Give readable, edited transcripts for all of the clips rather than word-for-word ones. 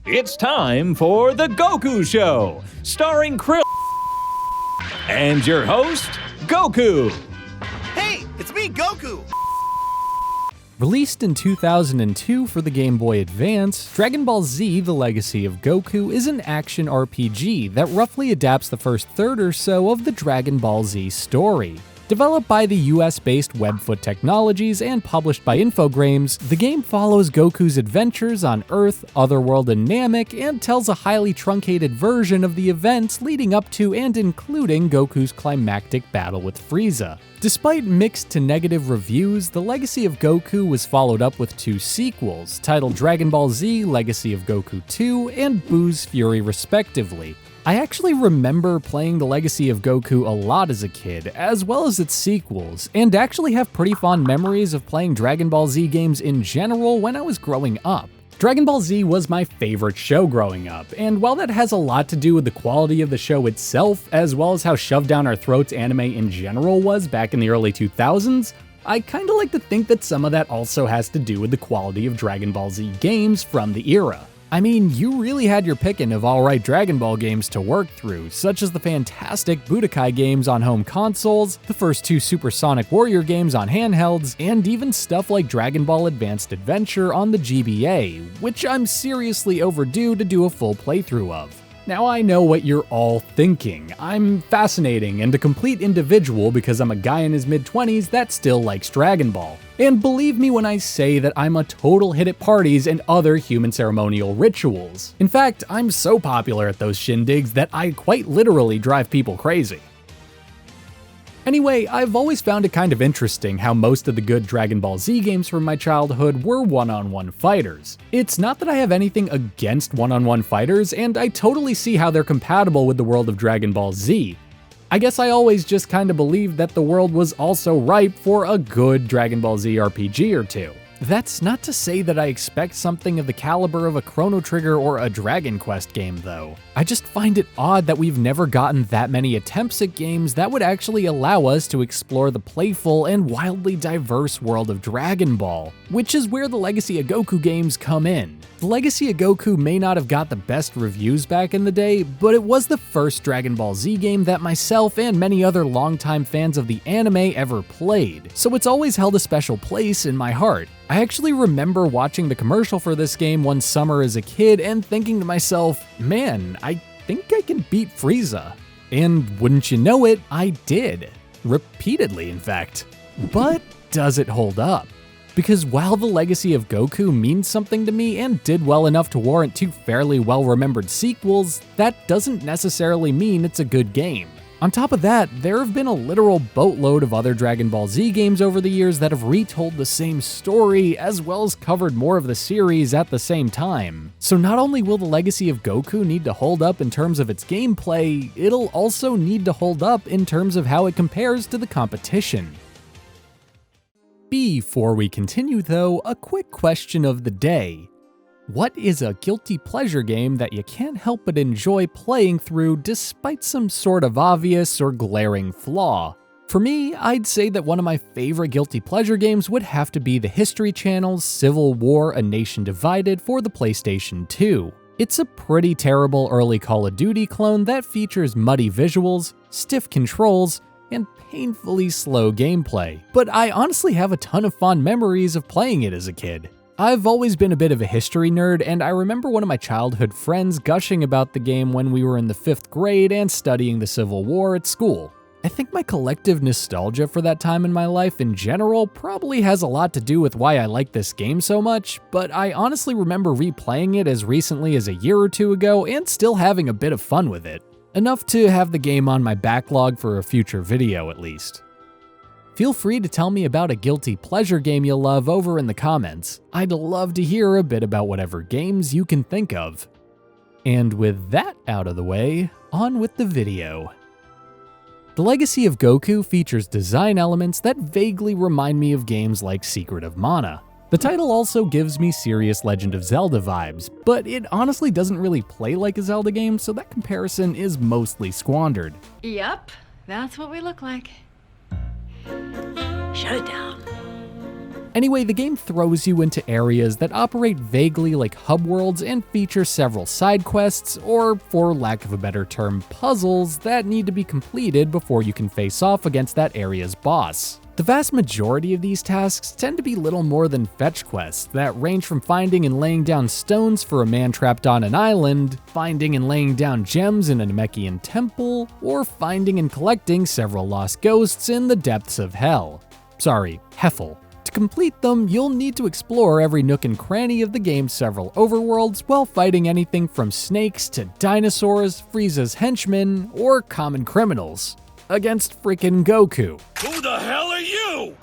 It's time for The Goku Show, starring Krill and your host, Goku. Hey, it's me, Goku! Released in 2002 for the Game Boy Advance, Dragon Ball Z: The Legacy of Goku is an action RPG that roughly adapts the first third or so of the Dragon Ball Z story. Developed by the US-based Webfoot Technologies and published by Infogrames, the game follows Goku's adventures on Earth, Otherworld, and Namek, and tells a highly truncated version of the events leading up to and including Goku's climactic battle with Freiza. Despite mixed to negative reviews, The Legacy of Goku was followed up with two sequels, titled Dragon Ball Z: Legacy of Goku II and Boo's Fury respectively. I actually remember playing The Legacy of Goku a lot as a kid, as well as its sequels, and actually have pretty fond memories of playing Dragon Ball Z games in general when I was growing up. Dragon Ball Z was my favorite show growing up, and while that has a lot to do with the quality of the show itself, as well as how shoved down our throats anime in general was back in the early 2000s, I kinda like to think that some of that also has to do with the quality of Dragon Ball Z games from the era. I mean, you really had your picking of alright Dragon Ball games to work through, such as the fantastic Budokai games on home consoles, the first two Supersonic Warrior games on handhelds, and even stuff like Dragon Ball Advanced Adventure on the GBA, which I'm seriously overdue to do a full playthrough of. Now I know what you're all thinking. I'm fascinating and a complete individual because I'm a guy in his mid-20s that still likes Dragon Ball. And believe me when I say that I'm a total hit at parties and other human ceremonial rituals. In fact, I'm so popular at those shindigs that I quite literally drive people crazy. Anyway, I've always found it kind of interesting how most of the good Dragon Ball Z games from my childhood were one-on-one fighters. It's not that I have anything against one-on-one fighters, and I totally see how they're compatible with the world of Dragon Ball Z. I guess I always just kinda believed that the world was also ripe for a good Dragon Ball Z RPG or two. That's not to say that I expect something of the caliber of a Chrono Trigger or a Dragon Quest game, though. I just find it odd that we've never gotten that many attempts at games that would actually allow us to explore the playful and wildly diverse world of Dragon Ball, which is where the Legacy of Goku games come in. The Legacy of Goku may not have got the best reviews back in the day, but it was the first Dragon Ball Z game that myself and many other longtime fans of the anime ever played, so it's always held a special place in my heart. I actually remember watching the commercial for this game one summer as a kid and thinking to myself, man, I think I can beat Freiza. And wouldn't you know it, I did. Repeatedly, in fact. But does it hold up? Because while The Legacy of Goku means something to me and did well enough to warrant two fairly well-remembered sequels, that doesn't necessarily mean it's a good game. On top of that, there have been a literal boatload of other Dragon Ball Z games over the years that have retold the same story, as well as covered more of the series at the same time. So not only will The Legacy of Goku need to hold up in terms of its gameplay, it'll also need to hold up in terms of how it compares to the competition. Before we continue though, a quick question of the day. What is a guilty pleasure game that you can't help but enjoy playing through despite some sort of obvious or glaring flaw? For me, I'd say that one of my favorite guilty pleasure games would have to be the History Channel's Civil War: A Nation Divided for the PlayStation 2. It's a pretty terrible early Call of Duty clone that features muddy visuals, stiff controls, and painfully slow gameplay, but I honestly have a ton of fond memories of playing it as a kid. I've always been a bit of a history nerd, and I remember one of my childhood friends gushing about the game when we were in the 5th grade and studying the Civil War at school. I think my collective nostalgia for that time in my life in general probably has a lot to do with why I like this game so much, but I honestly remember replaying it as recently as a year or two ago and still having a bit of fun with it. Enough to have the game on my backlog for a future video at least. Feel free to tell me about a guilty pleasure game you love over in the comments. I'd love to hear a bit about whatever games you can think of. And with that out of the way, on with the video. The Legacy of Goku features design elements that vaguely remind me of games like Secret of Mana. The title also gives me serious Legend of Zelda vibes, but it honestly doesn't really play like a Zelda game, so that comparison is mostly squandered. Yep, that's what we look like. Shut it down. Anyway, the game throws you into areas that operate vaguely like hub worlds and feature several side quests, or for lack of a better term, puzzles that need to be completed before you can face off against that area's boss. The vast majority of these tasks tend to be little more than fetch quests that range from finding and laying down stones for a man trapped on an island, finding and laying down gems in a Namekian temple, or finding and collecting several lost ghosts in the depths of hell. Sorry, Heffel. To complete them, you'll need to explore every nook and cranny of the game's several overworlds while fighting anything from snakes to dinosaurs, Freiza's henchmen, or common criminals. Against freaking Goku. Who the hell are you?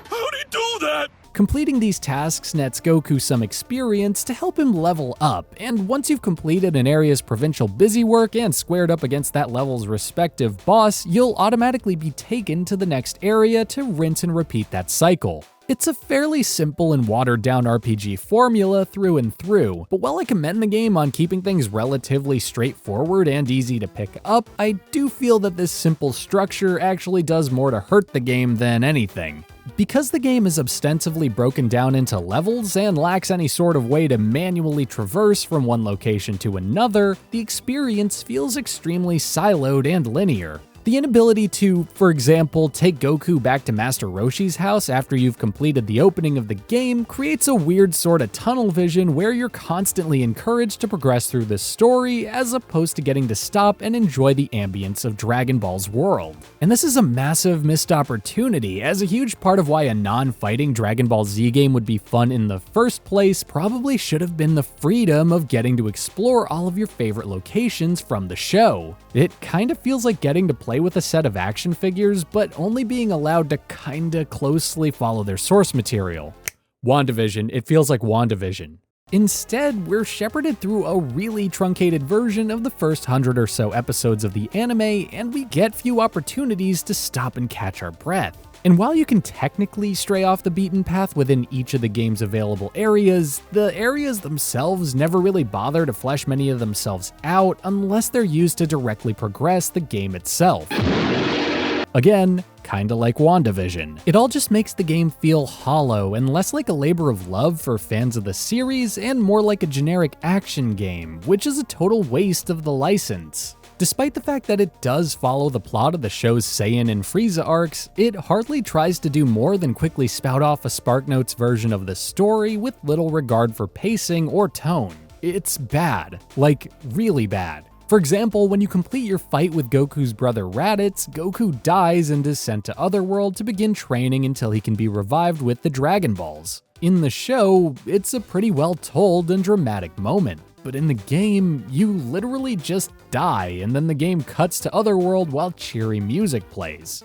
How'd he do that? Completing these tasks nets Goku some experience to help him level up, and once you've completed an area's provincial busywork and squared up against that level's respective boss, you'll automatically be taken to the next area to rinse and repeat that cycle. It's a fairly simple and watered-down RPG formula through and through, but while I commend the game on keeping things relatively straightforward and easy to pick up, I do feel that this simple structure actually does more to hurt the game than anything. Because the game is ostensibly broken down into levels and lacks any sort of way to manually traverse from one location to another, the experience feels extremely siloed and linear. The inability to, for example, take Goku back to Master Roshi's house after you've completed the opening of the game creates a weird sort of tunnel vision where you're constantly encouraged to progress through the story as opposed to getting to stop and enjoy the ambience of Dragon Ball's world. And this is a massive missed opportunity, as a huge part of why a non-fighting Dragon Ball Z game would be fun in the first place probably should have been the freedom of getting to explore all of your favorite locations from the show. It kind of feels like getting to play with a set of action figures, but only being allowed to kinda closely follow their source material. WandaVision, it feels like WandaVision. Instead, we're shepherded through a really truncated version of the first 100 or so episodes of the anime, and we get few opportunities to stop and catch our breath. And while you can technically stray off the beaten path within each of the game's available areas, the areas themselves never really bother to flesh many of themselves out unless they're used to directly progress the game itself. Again, kinda like WandaVision. It all just makes the game feel hollow and less like a labor of love for fans of the series and more like a generic action game, which is a total waste of the license. Despite the fact that it does follow the plot of the show's Saiyan and Freiza arcs, it hardly tries to do more than quickly spout off a SparkNotes version of the story with little regard for pacing or tone. It's bad. Like, really bad. For example, when you complete your fight with Goku's brother Raditz, Goku dies and is sent to Otherworld to begin training until he can be revived with the Dragon Balls. In the show, it's a pretty well told and dramatic moment. But in the game, you literally just die, and then the game cuts to Otherworld while cheery music plays.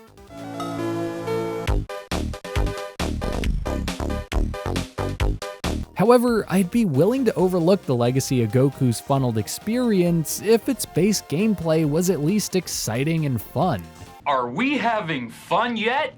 However, I'd be willing to overlook the Legacy of Goku's funneled experience if its base gameplay was at least exciting and fun. Are we having fun yet?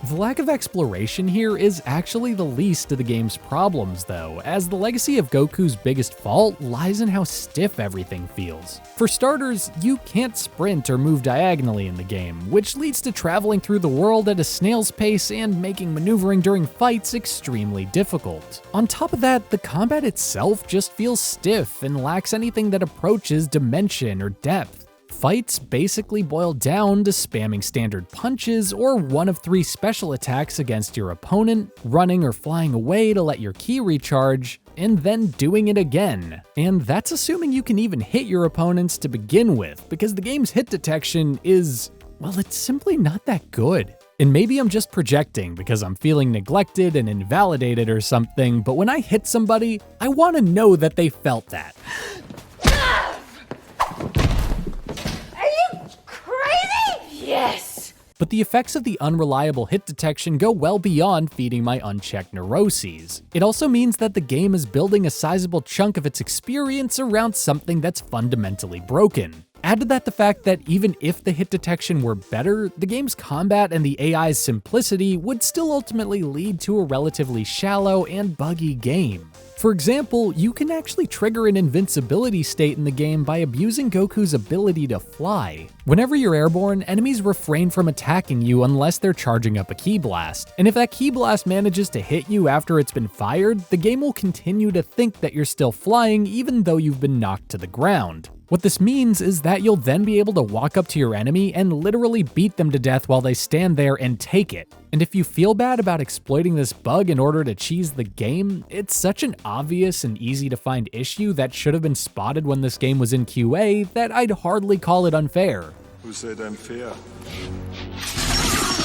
The lack of exploration here is actually the least of the game's problems though, as the Legacy of Goku's biggest fault lies in how stiff everything feels. For starters, you can't sprint or move diagonally in the game, which leads to traveling through the world at a snail's pace and making maneuvering during fights extremely difficult. On top of that, the combat itself just feels stiff and lacks anything that approaches dimension or depth. Fights basically boil down to spamming standard punches or one of 3 special attacks against your opponent, running or flying away to let your ki recharge, and then doing it again. And that's assuming you can even hit your opponents to begin with, because the game's hit detection is, well, it's simply not that good. And maybe I'm just projecting because I'm feeling neglected and invalidated or something, but when I hit somebody, I want to know that they felt that. Yes! But the effects of the unreliable hit detection go well beyond feeding my unchecked neuroses. It also means that the game is building a sizable chunk of its experience around something that's fundamentally broken. Add to that the fact that even if the hit detection were better, the game's combat and the AI's simplicity would still ultimately lead to a relatively shallow and buggy game. For example, you can actually trigger an invincibility state in the game by abusing Goku's ability to fly. Whenever you're airborne, enemies refrain from attacking you unless they're charging up a ki blast, and if that ki blast manages to hit you after it's been fired, the game will continue to think that you're still flying even though you've been knocked to the ground. What this means is that you'll then be able to walk up to your enemy and literally beat them to death while they stand there and take it. And if you feel bad about exploiting this bug in order to cheese the game, it's such an obvious and easy to find issue that should have been spotted when this game was in QA that I'd hardly call it unfair. Who said unfair?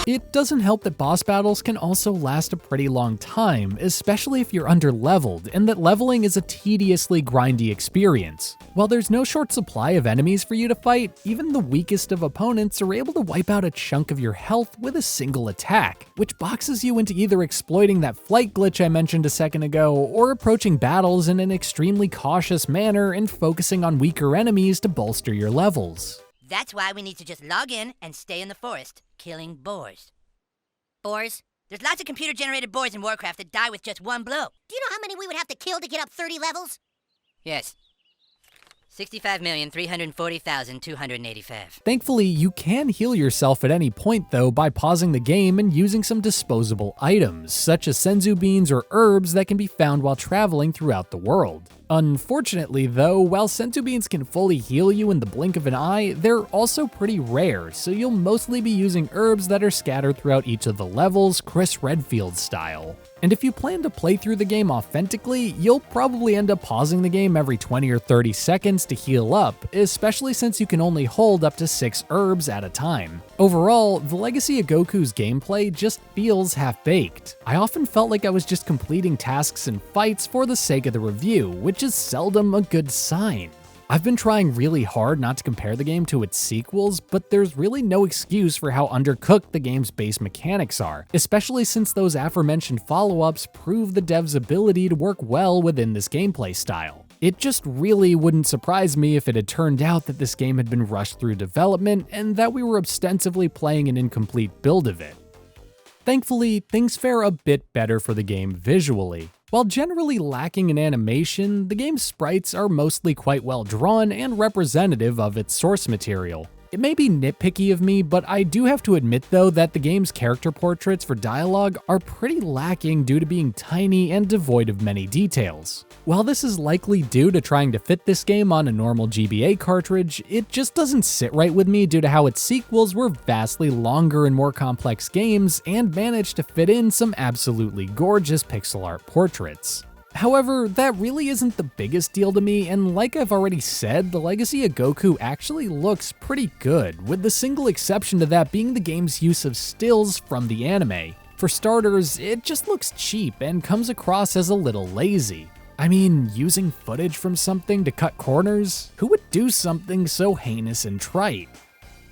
It doesn't help that boss battles can also last a pretty long time, especially if you're under-leveled, and that leveling is a tediously grindy experience. While there's no short supply of enemies for you to fight, even the weakest of opponents are able to wipe out a chunk of your health with a single attack, which boxes you into either exploiting that flight glitch I mentioned a second ago, or approaching battles in an extremely cautious manner and focusing on weaker enemies to bolster your levels. That's why we need to just log in and stay in the forest, killing boars. Boars? There's lots of computer-generated boars in Warcraft that die with just one blow. Do you know how many we would have to kill to get up 30 levels? Yes. 65,340,285. Thankfully, you can heal yourself at any point though by pausing the game and using some disposable items, such as senzu beans or herbs that can be found while traveling throughout the world. Unfortunately though, while senzu beans can fully heal you in the blink of an eye, they're also pretty rare, so you'll mostly be using herbs that are scattered throughout each of the levels, Chris Redfield style. And if you plan to play through the game authentically, you'll probably end up pausing the game every 20 or 30 seconds to heal up, especially since you can only hold up to 6 herbs at a time. Overall, the Legacy of Goku's gameplay just feels half-baked. I often felt like I was just completing tasks and fights for the sake of the review, which is seldom a good sign. I've been trying really hard not to compare the game to its sequels, but there's really no excuse for how undercooked the game's base mechanics are, especially since those aforementioned follow-ups prove the dev's ability to work well within this gameplay style. It just really wouldn't surprise me if it had turned out that this game had been rushed through development and that we were ostensibly playing an incomplete build of it. Thankfully, things fare a bit better for the game visually. While generally lacking in animation, the game's sprites are mostly quite well drawn and representative of its source material. It may be nitpicky of me, but I do have to admit though that the game's character portraits for dialogue are pretty lacking due to being tiny and devoid of many details. While this is likely due to trying to fit this game on a normal GBA cartridge, it just doesn't sit right with me due to how its sequels were vastly longer and more complex games and managed to fit in some absolutely gorgeous pixel art portraits. However, that really isn't the biggest deal to me, and like I've already said, the Legacy of Goku actually looks pretty good, with the single exception to that being the game's use of stills from the anime. For starters, it just looks cheap and comes across as a little lazy. I mean, using footage from something to cut corners? Who would do something so heinous and trite?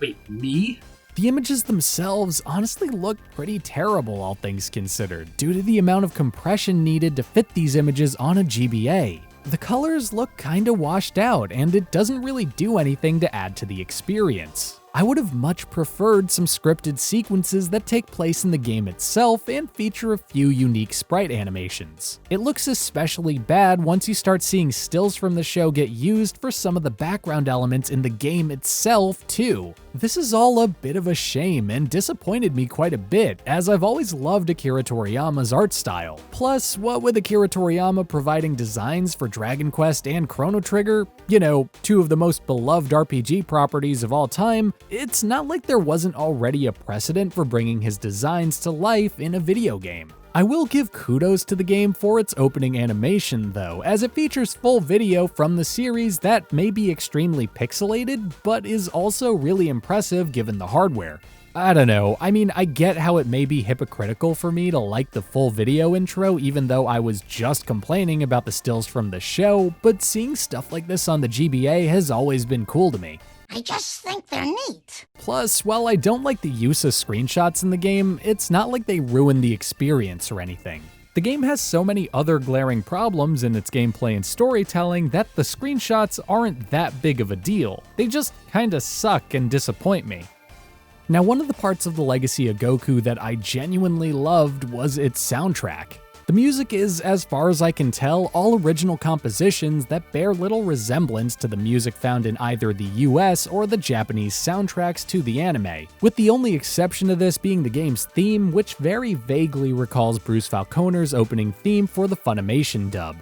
Wait, me? The images themselves honestly look pretty terrible, all things considered, due to the amount of compression needed to fit these images on a GBA. The colors look kinda washed out, and it doesn't really do anything to add to the experience. I would have much preferred some scripted sequences that take place in the game itself and feature a few unique sprite animations. It looks especially bad once you start seeing stills from the show get used for some of the background elements in the game itself too. This is all a bit of a shame and disappointed me quite a bit, as I've always loved Akira Toriyama's art style. Plus, what with Akira Toriyama providing designs for Dragon Quest and Chrono Trigger, you know, two of the most beloved RPG properties of all time, it's not like there wasn't already a precedent for bringing his designs to life in a video game. I will give kudos to the game for its opening animation though, as it features full video from the series that may be extremely pixelated, but is also really impressive given the hardware. I don't know, I mean, I get how it may be hypocritical for me to like the full video intro even though I was just complaining about the stills from the show, but seeing stuff like this on the GBA has always been cool to me. I just think they're neat. Plus, while I don't like the use of screenshots in the game, it's not like they ruin the experience or anything. The game has so many other glaring problems in its gameplay and storytelling that the screenshots aren't that big of a deal. They just kinda suck and disappoint me. Now, one of the parts of the Legacy of Goku that I genuinely loved was its soundtrack. The music is, as far as I can tell, all original compositions that bear little resemblance to the music found in either the US or the Japanese soundtracks to the anime, with the only exception to this being the game's theme, which very vaguely recalls Bruce Falconer's opening theme for the Funimation dub.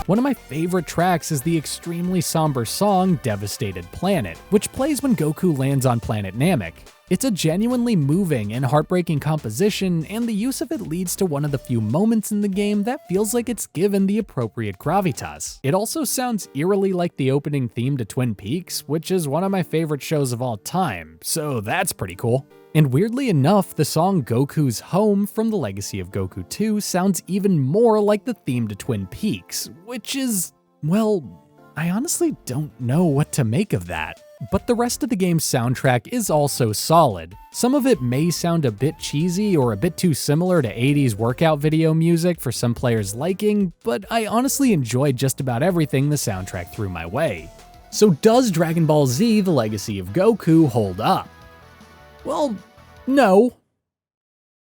One of my favorite tracks is the extremely somber song Devastated Planet, which plays when Goku lands on planet Namek. It's a genuinely moving and heartbreaking composition, and the use of it leads to one of the few moments in the game that feels like it's given the appropriate gravitas. It also sounds eerily like the opening theme to Twin Peaks, which is one of my favorite shows of all time, so that's pretty cool. And weirdly enough, the song Goku's Home from the Legacy of Goku II sounds even more like the theme to Twin Peaks, which is, well, I honestly don't know what to make of that. But the rest of the game's soundtrack is also solid. Some of it may sound a bit cheesy or a bit too similar to 80s workout video music for some players' liking, but I honestly enjoyed just about everything the soundtrack threw my way. So does Dragon Ball Z: The Legacy of Goku hold up? Well, no.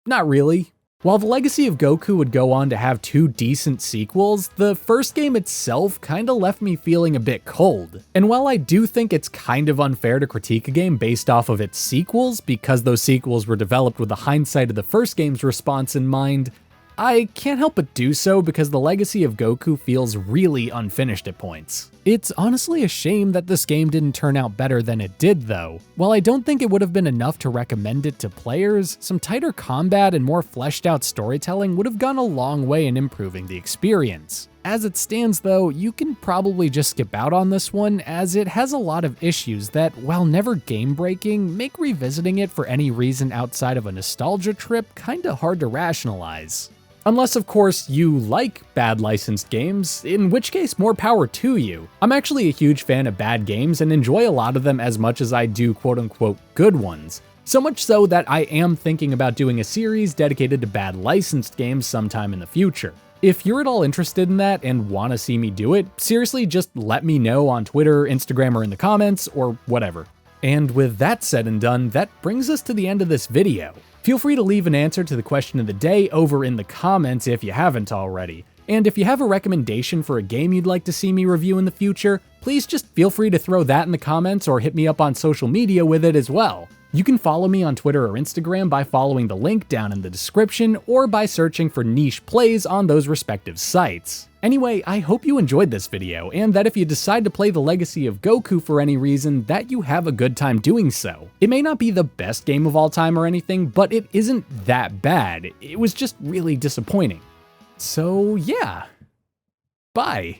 Not really. While The Legacy of Goku would go on to have 2 decent sequels, the first game itself kinda left me feeling a bit cold. And while I do think it's kind of unfair to critique a game based off of its sequels, because those sequels were developed with the hindsight of the first game's response in mind, I can't help but do so because The Legacy of Goku feels really unfinished at points. It's honestly a shame that this game didn't turn out better than it did though. While I don't think it would have been enough to recommend it to players, some tighter combat and more fleshed out storytelling would have gone a long way in improving the experience. As it stands though, you can probably just skip out on this one, as it has a lot of issues that, while never game-breaking, make revisiting it for any reason outside of a nostalgia trip kinda hard to rationalize. Unless, of course, you like bad licensed games, in which case more power to you. I'm actually a huge fan of bad games and enjoy a lot of them as much as I do quote-unquote good ones. So much so that I am thinking about doing a series dedicated to bad licensed games sometime in the future. If you're at all interested in that and want to see me do it, seriously just let me know on Twitter, Instagram, or in the comments, or whatever. And with that said and done, that brings us to the end of this video. Feel free to leave an answer to the question of the day over in the comments if you haven't already. And if you have a recommendation for a game you'd like to see me review in the future, please just feel free to throw that in the comments or hit me up on social media with it as well. You can follow me on Twitter or Instagram by following the link down in the description or by searching for NichePlays on those respective sites. Anyway, I hope you enjoyed this video, and that if you decide to play The Legacy of Goku for any reason, that you have a good time doing so. It may not be the best game of all time or anything, but it isn't that bad. It was just really disappointing. So yeah, bye.